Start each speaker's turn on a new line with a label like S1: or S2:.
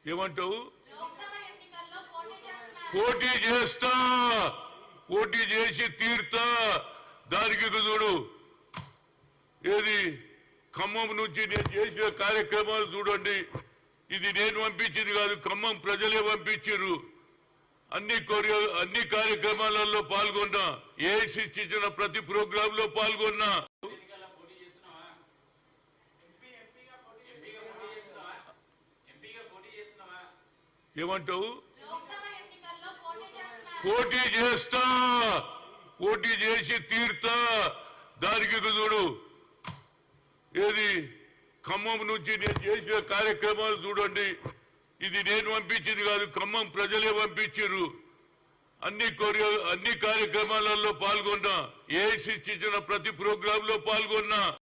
S1: ఏమంటావు? పోటీ చేసి తీర్తా. దానికి చూడు, ఏది ఖమ్మం నుంచి నేను చేసిన కార్యక్రమాలు చూడండి. ఇది నేను పంపించింది కాదు, ఖమ్మం ప్రజలే పంపించారు. అన్ని కార్యక్రమాలలో పాల్గొన్నా. ఏఐసి ఇచ్చిన ప్రతి ప్రోగ్రామ్ లో పాల్గొన్నా. ఏమంటావు? పోటీ చేసి తీర్తా. దానికి చూడు, ఏది ఖమ్మం నుంచి నేను చేసిన కార్యక్రమాలు చూడండి. ఇది నేను పంపించింది కాదు, ఖమ్మం ప్రజలే పంపించారు. అన్ని కార్యక్రమాలలో పాల్గొన్నా. ఏఐసి ఇచ్చిన ప్రతి ప్రోగ్రామ్ లో పాల్గొన్నా.